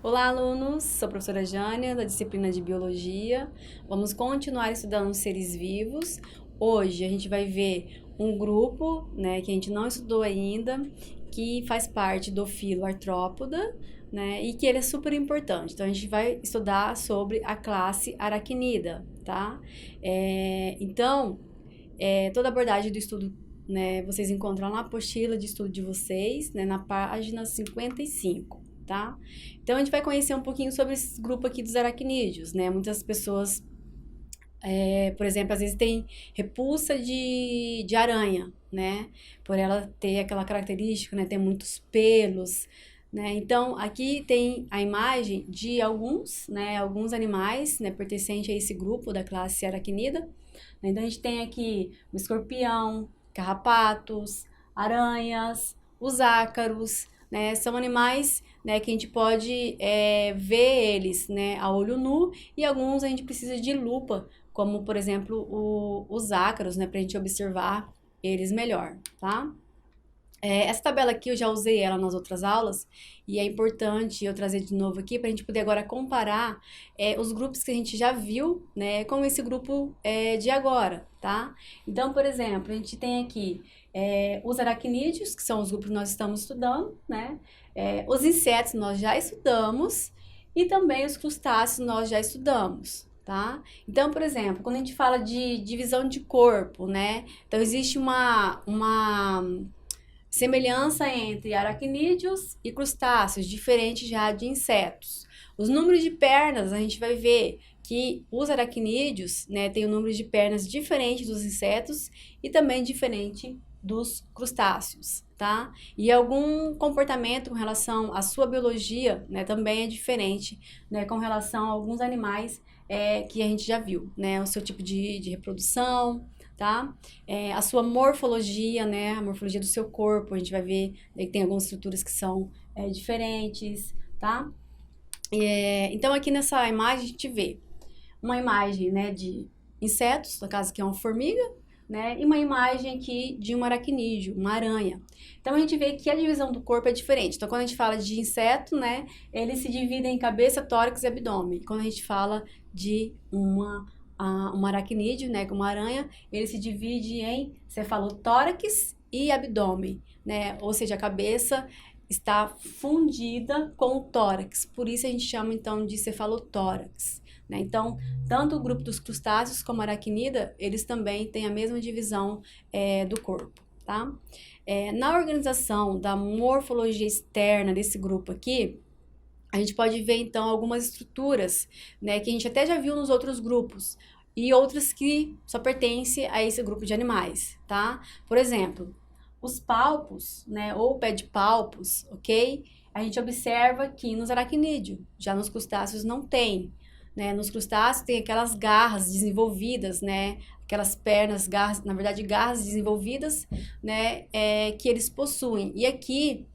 Olá, alunos! Sou a professora Jânia, da disciplina de Biologia. Vamos continuar estudando seres vivos. Hoje a gente vai ver um grupo, né, que a gente não estudou ainda, que faz parte do filo Artrópoda, né, e que ele é super importante. Então a gente vai estudar sobre a classe Aracnida, tá? Toda a abordagem do estudo, né, vocês encontram na apostila de estudo de vocês, né, na página 55. Tá? Então a gente vai conhecer um pouquinho sobre esse grupo aqui dos aracnídeos, né? Muitas pessoas, por exemplo, às vezes tem repulsa de aranha, né? Por ela ter aquela característica, né? Ter muitos pelos, né? Então aqui tem a imagem de alguns, né? Alguns animais, né? Pertencentes a esse grupo da classe aracnida. Então a gente tem aqui o escorpião, carrapatos, aranhas, os ácaros, né? São animais, né, que a gente pode ver eles, né, a olho nu, e alguns a gente precisa de lupa, como por exemplo os ácaros, né, para a gente observar eles melhor, tá? Essa tabela aqui eu já usei ela nas outras aulas e é importante eu trazer de novo aqui para a gente poder agora comparar os grupos que a gente já viu, né, com esse grupo de agora, tá? Então, por exemplo, a gente tem aqui os aracnídeos, que são os grupos que nós estamos estudando, né? Os insetos nós já estudamos e também os crustáceos nós já estudamos. Tá? Então, por exemplo, quando a gente fala de divisão de corpo, né? Então, existe uma semelhança entre aracnídeos e crustáceos, diferente já de insetos. Os números de pernas, a gente vai ver que os aracnídeos, né, têm um número de pernas diferente dos insetos e também diferente dos crustáceos, tá? E algum comportamento com relação à sua biologia, né, também é diferente, né, com relação a alguns animais que a gente já viu, né? O seu tipo de reprodução, tá? A sua morfologia, né? A morfologia do seu corpo, a gente vai ver que tem algumas estruturas que são diferentes, tá? Então, aqui nessa imagem, a gente vê uma imagem, né, de insetos, no caso que é uma formiga, né? E uma imagem aqui de um aracnídeo, uma aranha. Então, a gente vê que a divisão do corpo é diferente. Então, quando a gente fala de inseto, né, ele se divide em cabeça, tórax e abdômen. Quando a gente fala de um aracnídeo, né, como uma aranha, ele se divide em cefalotórax e abdômen, né? Ou seja, a cabeça está fundida com o tórax. Por isso a gente chama então de cefalotórax, né? Então, tanto o grupo dos crustáceos como a aracnida, eles também têm a mesma divisão do corpo, tá? Na organização da morfologia externa desse grupo aqui, a gente pode ver então algumas estruturas, né, que a gente até já viu nos outros grupos e outras que só pertencem a esse grupo de animais, tá? Por exemplo, os palpos, né, ou pedipalpos, ok? A gente observa que nos aracnídeos, já nos crustáceos não tem, né? Nos crustáceos tem aquelas garras desenvolvidas, né? Aquelas pernas, garras, na verdade garras desenvolvidas, né, que eles possuem. E aqui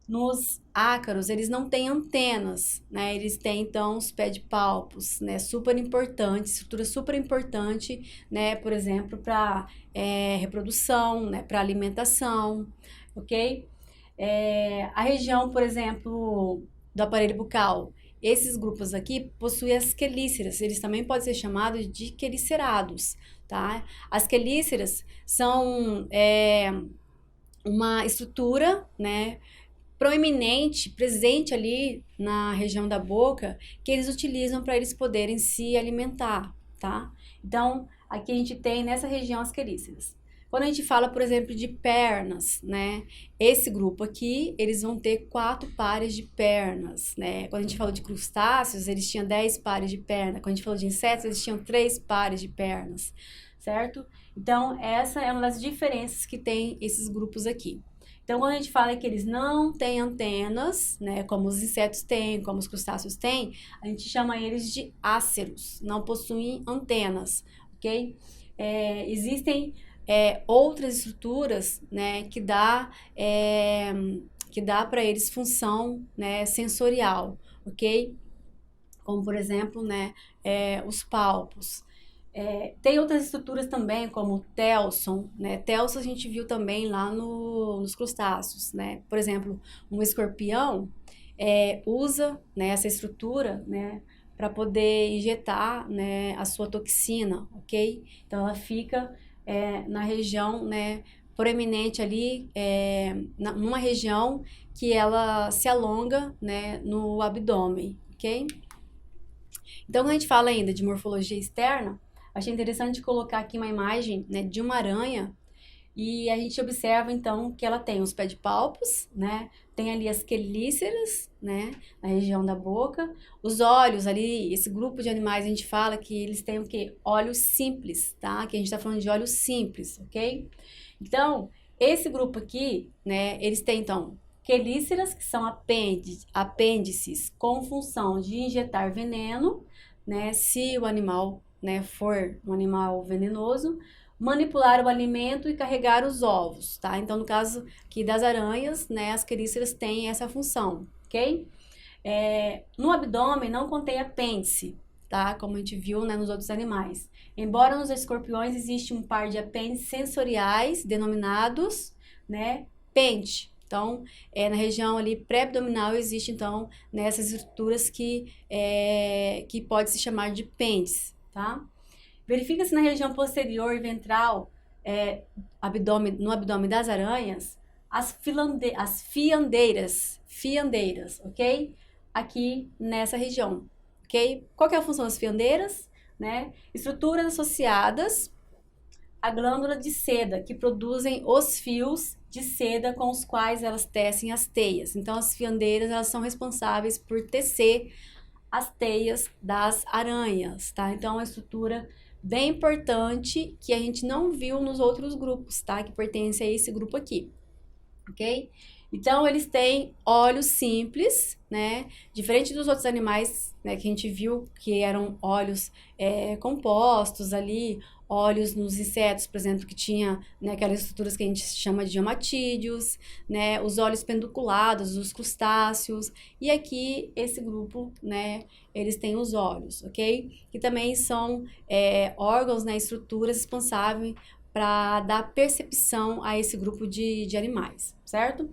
nos ácaros, eles não têm antenas, né? Eles têm, então, os pedipalpos, né? Super importante, estrutura super importante, né? Por exemplo, para reprodução, né? Para alimentação, ok? A região, por exemplo, do aparelho bucal, esses grupos aqui possuem as quelíceras, eles também podem ser chamados de quelicerados, tá? As quelíceras são uma estrutura, né, proeminente, presente ali na região da boca, que eles utilizam para eles poderem se alimentar, tá? Então, aqui a gente tem nessa região as quelíceras. Quando a gente fala, por exemplo, de pernas, né? Esse grupo aqui, eles vão ter 4 pares de pernas, né? Quando a gente falou de crustáceos, eles tinham 10 pares de perna. Quando a gente falou de insetos, eles tinham 3 pares de pernas, certo? Então, essa é uma das diferenças que tem esses grupos aqui. Então, quando a gente fala que eles não têm antenas, né, como os insetos têm, como os crustáceos têm, a gente chama eles de áceros, não possuem antenas, ok? Existem outras estruturas, né, que dá que dá para eles função, né, sensorial, ok? Como, por exemplo, né, os palpos. Tem outras estruturas também, como o telson, né? Telson a gente viu também lá nos crustáceos, né? Por exemplo, um escorpião usa, né, essa estrutura, né, para poder injetar, né, a sua toxina, ok? Então ela fica na região, né, proeminente ali, numa região que ela se alonga, né, no abdômen, ok? Então, quando a gente fala ainda de morfologia externa, achei interessante colocar aqui uma imagem, né, de uma aranha e a gente observa então que ela tem os pedipalpos, né? Tem ali as quelíceras, né, na região da boca. Os olhos ali, esse grupo de animais a gente fala que eles têm o quê? Olhos simples, tá? Que a gente tá falando de olhos simples, ok? Então, esse grupo aqui, né, eles têm então quelíceras, que são apêndices com função de injetar veneno, né, se o animal, né, for um animal venenoso, manipular o alimento e carregar os ovos, tá? Então, no caso aqui das aranhas, né, as quelíceras têm essa função, ok? No abdômen não contém apêndice, tá? Como a gente viu, né, nos outros animais. Embora nos escorpiões existe um par de apêndices sensoriais denominados, né, pente. Então, na região ali pré-abdominal existe, então, nessas estruturas que pode se chamar de pentes, tá? Verifica-se na região posterior e ventral, no abdômen das aranhas, as fiandeiras, ok? Aqui nessa região, ok? Qual que é a função das fiandeiras? Né? Estruturas associadas à glândula de seda, que produzem os fios de seda com os quais elas tecem as teias. Então, as fiandeiras, elas são responsáveis por tecer as teias das aranhas, tá? Então, é uma estrutura bem importante que a gente não viu nos outros grupos, tá? Que pertence a esse grupo aqui, ok? Então, eles têm olhos simples, né? Diferente dos outros animais, né, que a gente viu que eram olhos compostos ali, olhos nos insetos, por exemplo, que tinha, né, aquelas estruturas que a gente chama de omatídeos, né? Os olhos pedunculados, os crustáceos. E aqui, esse grupo, né, eles têm os olhos, ok? Que também são órgãos, né, estruturas responsáveis para dar percepção a esse grupo de animais, certo?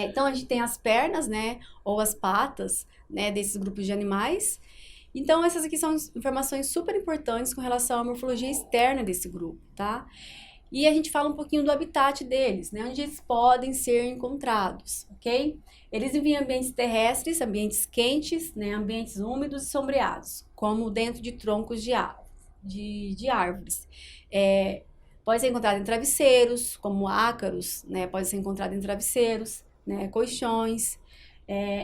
Então, a gente tem as pernas, né, ou as patas, né, desses grupos de animais. Então, essas aqui são informações super importantes com relação à morfologia externa desse grupo, tá? E a gente fala um pouquinho do habitat deles, né, onde eles podem ser encontrados, ok? Eles vivem em ambientes terrestres, ambientes quentes, né, ambientes úmidos e sombreados, como dentro de troncos de árvores. Pode ser encontrado em travesseiros, como ácaros, né? Pode ser encontrado em travesseiros, né? Colchões,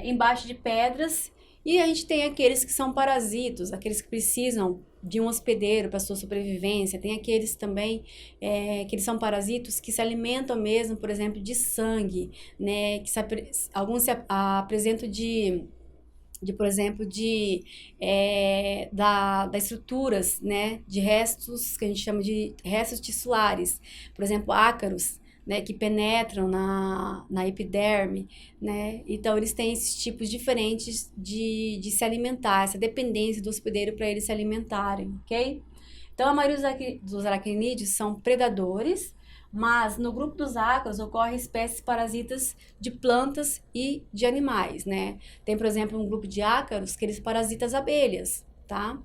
embaixo de pedras. E a gente tem aqueles que são parasitos, aqueles que precisam de um hospedeiro para sua sobrevivência. Tem aqueles também que eles são parasitos que se alimentam mesmo, por exemplo, de sangue, né? Alguns se apresentam por exemplo, das estruturas, né, de restos, que a gente chama de restos tissulares, por exemplo, ácaros, né, que penetram na epiderme, né, então eles têm esses tipos diferentes de se alimentar, essa dependência do hospedeiro para eles se alimentarem, ok? Então, a maioria dos aracnídeos são predadores, mas no grupo dos ácaros ocorrem espécies parasitas de plantas e de animais, né? Tem, por exemplo, um grupo de ácaros que eles parasitam as abelhas, tá?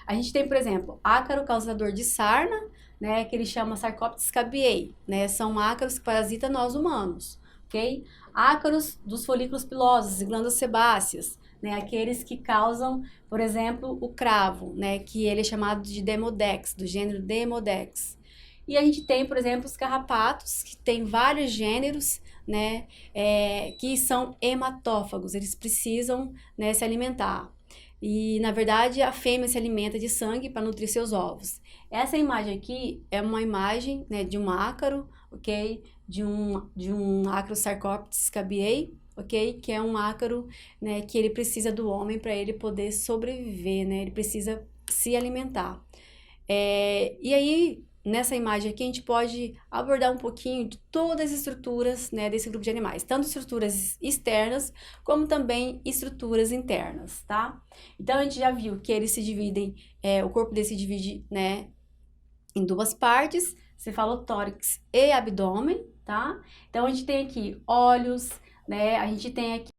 A gente tem, por exemplo, ácaro causador de sarna, né? Que ele chama Sarcoptes scabiei, né? São ácaros que parasitam nós humanos, ok? Ácaros dos folículos pilosos e glândulas sebáceas, né? Aqueles que causam, por exemplo, o cravo, né? Que ele é chamado de Demodex, do gênero Demodex. E a gente tem, por exemplo, os carrapatos, que tem vários gêneros, né, que são hematófagos, eles precisam, né, se alimentar. E, na verdade, a fêmea se alimenta de sangue para nutrir seus ovos. Essa imagem aqui é uma imagem, né, de um ácaro, ok? De um ácaro Sarcoptes scabiei, ok? Que é um ácaro, né, que ele precisa do homem para ele poder sobreviver, né? Ele precisa se alimentar. E aí, nessa imagem aqui, a gente pode abordar um pouquinho de todas as estruturas, né, desse grupo de animais, tanto estruturas externas, como também estruturas internas, tá? Então, a gente já viu que eles se dividem, o corpo deles se divide, né, em duas partes, cefalotórax e abdômen, tá? Então, a gente tem aqui olhos, né, a gente tem aqui